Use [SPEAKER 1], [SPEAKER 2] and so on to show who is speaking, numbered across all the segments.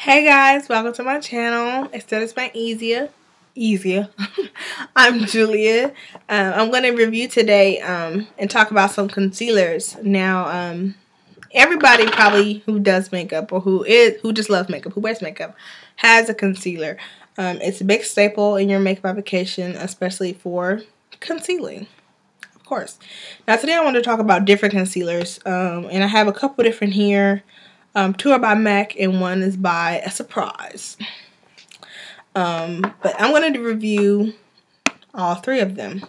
[SPEAKER 1] Hey guys, welcome to my channel. Instead of my easier. I'm Julia. I'm going to review today and talk about some concealers. Now, everybody probably who does makeup or who just loves makeup, who wears makeup, has a concealer. It's a big staple in your makeup application, especially for concealing. Of course. Now today I want to talk about different concealers, and I have a couple different here. Two are by MAC and one is by a surprise. But I'm going to review all three of them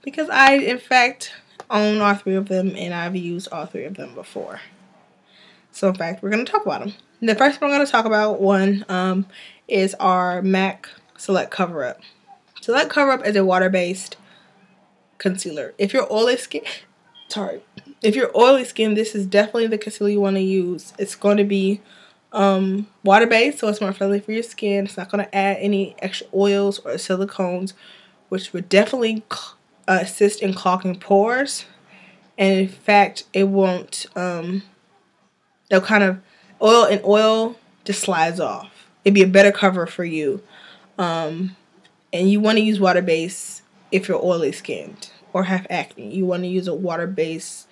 [SPEAKER 1] because I, in fact, own all three of them and I've used all three of them before. So, in fact, we're going to talk about them. The first one I'm going to talk about is our MAC Select Cover Up. Select Cover Up is a water-based concealer. If you're oily skin, this is definitely the concealer you want to use. It's going to be water-based, so it's more friendly for your skin. It's not going to add any extra oils or silicones, which would definitely assist in clogging pores. And in fact, it won't, they'll kind of, oil just slides off. It'd be a better cover for you. And you want to use water-based if you're oily skinned or have acne. You want to use a water-based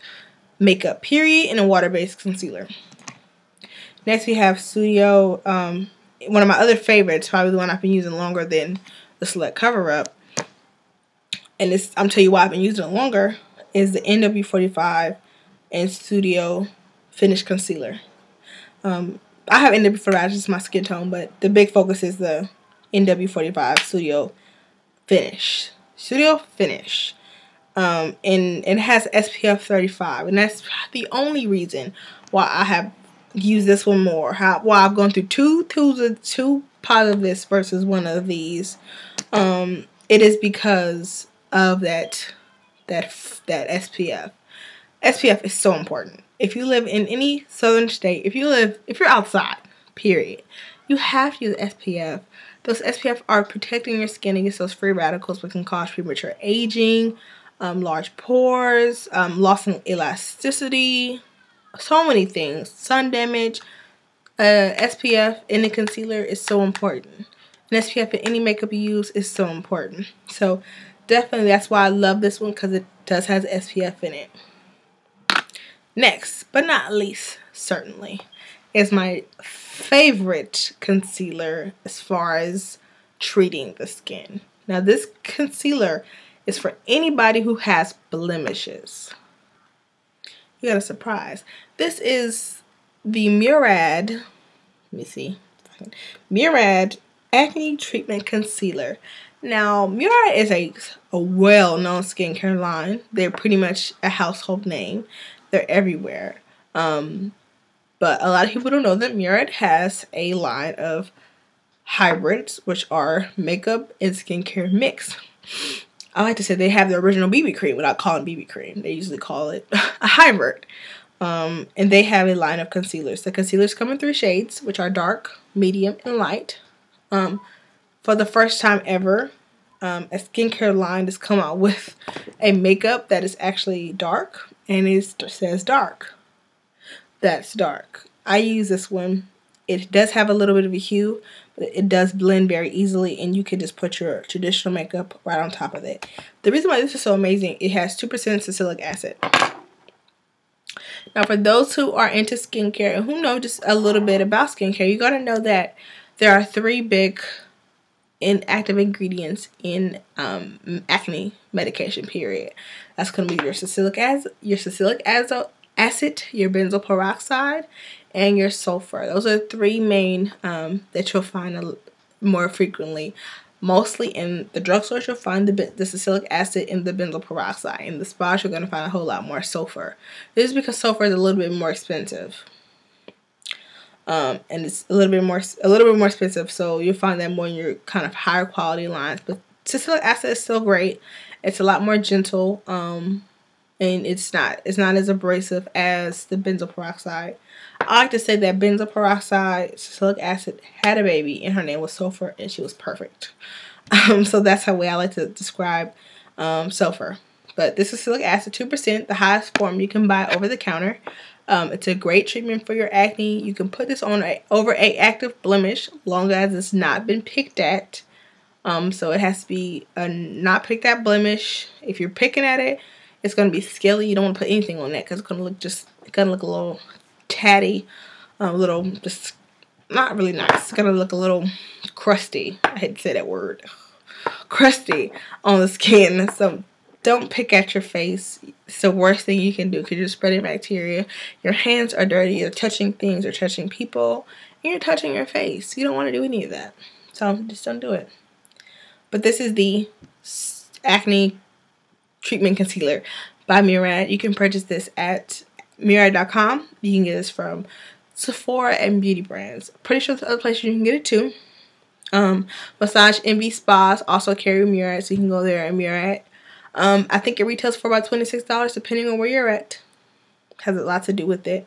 [SPEAKER 1] makeup, period, and a water-based concealer. Next, we have Studio, one of my other favorites, probably the one I've been using longer than the Select Cover Up. And I'm telling you why I've been using it longer, is the NW45 and Studio Finish Concealer. I have NW45, just my skin tone, but the big focus is the NW45 Studio Finish. Studio Finish. And it has SPF 35, and that's the only reason why I have used this one more. Why I've gone through two pods of this versus one of these. It is because of that SPF. SPF is so important. If you live in any southern state, if you're outside, period, you have to use SPF. Those SPF are protecting your skin against those free radicals, which can cause premature aging, large pores, loss in elasticity, so many things. Sun damage. SPF in the concealer is so important. And SPF in any makeup you use is so important. So definitely that's why I love this one, because it does have SPF in it. Next, but not least, certainly, is my favorite concealer as far as treating the skin. Now this concealer is for anybody who has blemishes. You got a surprise. This is the Murad, Murad Acne Treatment Concealer. Now, Murad is a well-known skincare line. They're pretty much a household name. They're everywhere. But a lot of people don't know that Murad has a line of hybrids, which are makeup and skincare mix. I like to say they have the original BB cream without calling BB cream. They usually call it a hybrid. And they have a line of concealers. The concealers come in 3 shades, which are dark, medium, and light. For the first time ever, a skincare line has come out with a makeup that is actually dark, and it says dark. That's dark. I use this one. It does have a little bit of a hue, but it does blend very easily, and you can just put your traditional makeup right on top of it. The reason why this is so amazing, it has 2% salicylic acid. Now, for those who are into skincare and who know just a little bit about skincare, you got to know that there are 3 big active ingredients in acne medication, period. That's going to be your salicylic acid, your benzoyl peroxide, and your sulfur. Those are 3 main that you'll find more frequently. Mostly in the drugstores, you'll find the salicylic acid and the benzoyl peroxide. In the spas, you're going to find a whole lot more sulfur. This is because sulfur is a little bit more expensive. And it's a little bit more expensive, so you'll find that more in your kind of higher quality lines. But salicylic acid is still great. It's a lot more gentle, and it's not as abrasive as the benzoyl peroxide. I like to say that benzoyl peroxide, salicylic acid, had a baby, and her name was Sulfur, and she was perfect. So that's the way I like to describe sulfur. But this is salicylic acid, 2%, the highest form you can buy over the counter. It's a great treatment for your acne. You can put this on over a active blemish, long as it's not been picked at. So it has to be a not picked at blemish. If you're picking at it, it's gonna be scaly. You don't want to put anything on that because it's gonna look a little tatty, just not really nice. It's gonna look a little crusty. I hate to say that word, crusty on the skin. So don't pick at your face. It's the worst thing you can do because you're spreading bacteria. Your hands are dirty. You're touching things or touching people, and you're touching your face. You don't want to do any of that. So just don't do it. But this is the Acne Treatment Concealer by Murad. You can purchase this at Murad.com. You can get this from Sephora and beauty brands. Pretty sure there's other places you can get it too. Massage Envy Spas also carry Murad, so you can go there at Murad. I think it retails for about $26 depending on where you're at. Has a lot to do with it.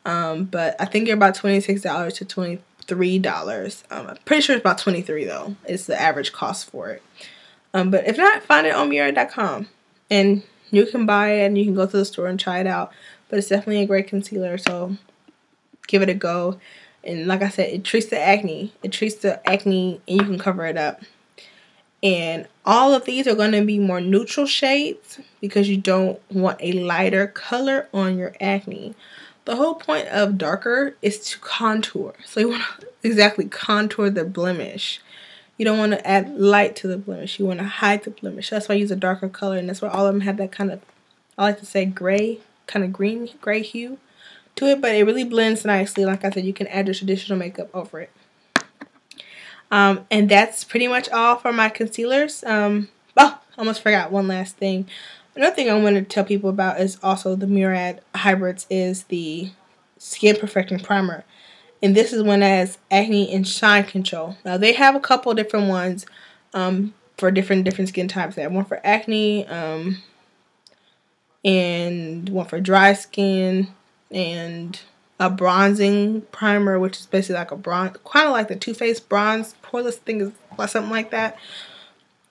[SPEAKER 1] But I think you're about $26 to $23. I'm pretty sure it's about $23 though. It's the average cost for it. But if not, find it on Murad.com. And you can buy it and you can go to the store and try it out. But it's definitely a great concealer, so give it a go. And like I said, it treats the acne. It treats the acne and you can cover it up. And all of these are going to be more neutral shades because you don't want a lighter color on your acne. The whole point of darker is to contour. So you want to exactly contour the blemish. You don't want to add light to the blemish. You want to hide the blemish. That's why I use a darker color. And that's why all of them have that kind of, I like to say gray, kind of green, gray hue to it. But it really blends nicely. Like I said, you can add your traditional makeup over it. And that's pretty much all for my concealers. Oh, I almost forgot one last thing. Another thing I want to tell people about is also the Murad Hybrids is the Skin Perfecting Primer. And this is one that has acne and shine control. Now they have a couple different ones for different skin types. They have one for acne and one for dry skin and a bronzing primer, which is basically like a bronze, kind of like the Too Faced bronze poreless thing, is something like that.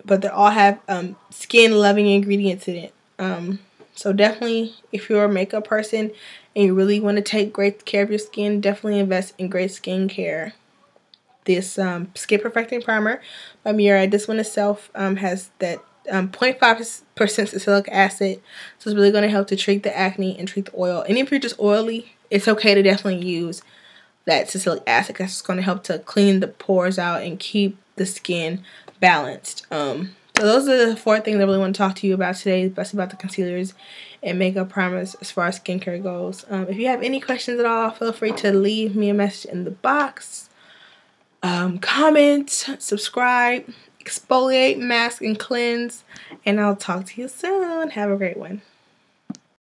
[SPEAKER 1] But they all have skin loving ingredients in it. So definitely, if you're a makeup person and you really want to take great care of your skin, definitely invest in great skincare. This Skin Perfecting Primer by Murad, this one itself has that 0.5% salicylic acid, so it's really going to help to treat the acne and treat the oil. And if you're just oily, it's okay to definitely use that salicylic acid because it's going to help to clean the pores out and keep the skin balanced. So those are the 4 things I really want to talk to you about today, especially about the concealers and makeup primers as far as skincare goes. If you have any questions at all, feel free to leave me a message in the box. Comment, subscribe, exfoliate, mask, and cleanse. And I'll talk to you soon. Have a great one.